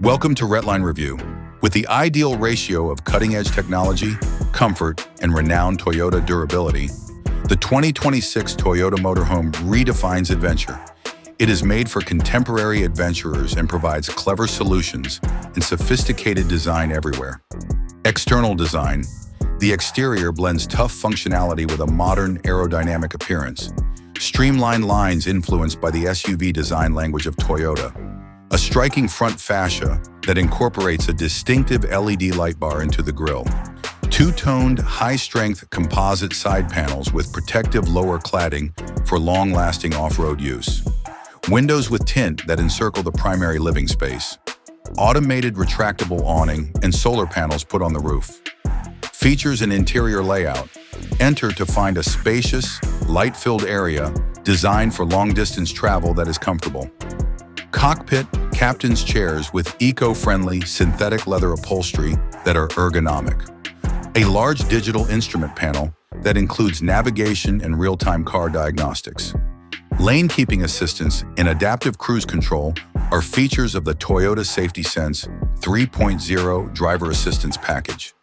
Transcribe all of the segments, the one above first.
Welcome to Redline Review. With the ideal ratio of cutting-edge technology, comfort, and renowned Toyota durability, the 2026 Toyota Motorhome redefines adventure. It is made for contemporary adventurers and provides clever solutions and sophisticated design everywhere. External design. The exterior blends tough functionality with a modern aerodynamic appearance. Streamlined lines influenced by the SUV design language of Toyota. A striking front fascia that incorporates a distinctive LED light bar into the grille. Two-toned, high-strength composite side panels with protective lower cladding for long-lasting off-road use. Windows with tint that encircle the primary living space. Automated retractable awning and solar panels put on the roof. Features and interior layout. Enter to find a spacious, light-filled area designed for long-distance travel that is comfortable. Cockpit captain's chairs with eco-friendly synthetic leather upholstery that are ergonomic. A large digital instrument panel that includes navigation and real-time car diagnostics. Lane keeping assistance and adaptive cruise control are features of the Toyota Safety Sense 3.0 driver assistance package.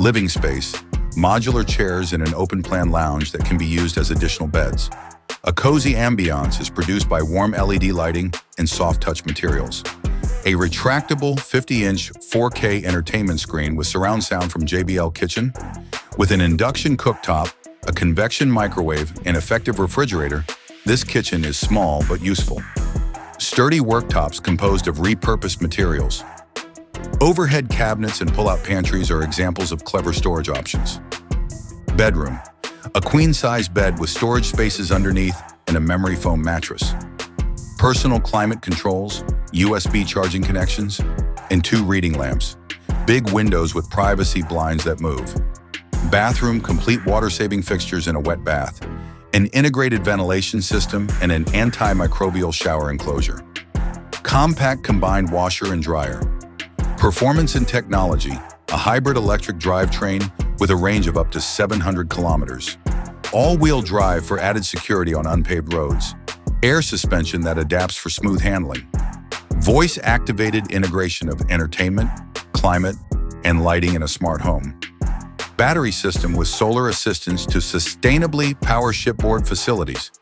Living space, modular chairs and an open-plan lounge that can be used as additional beds. A cozy ambiance is produced by warm LED lighting and soft-touch materials. A retractable 50-inch 4K entertainment screen with surround sound from JBL Kitchen. With an induction cooktop, a convection microwave, and effective refrigerator, this kitchen is small but useful. Sturdy worktops composed of repurposed materials. Overhead cabinets and pull-out pantries are examples of clever storage options. Bedroom. A queen-size bed with storage spaces underneath and a memory foam mattress. Personal climate controls, USB charging connections, and 2 reading lamps. Big windows with privacy blinds that move. Bathroom, complete water-saving fixtures and a wet bath. An integrated ventilation system and an antimicrobial shower enclosure. Compact combined washer and dryer. Performance and technology. A hybrid electric drivetrain with a range of up to 700 kilometers. All-wheel drive for added security on unpaved roads. Air suspension that adapts for smooth handling. Voice-activated integration of entertainment, climate, and lighting in a smart home. Battery system with solar assistance to sustainably power shipboard facilities.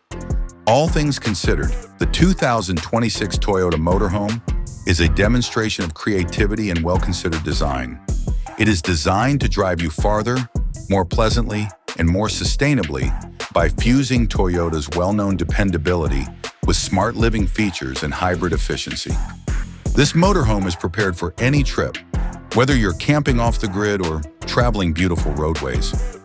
All things considered, the 2026 Toyota Motorhome is a demonstration of creativity and well-considered design. It is designed to drive you farther, more pleasantly, and more sustainably by fusing Toyota's well-known dependability with smart living features and hybrid efficiency. This motorhome is prepared for any trip, whether you're camping off the grid or traveling beautiful roadways.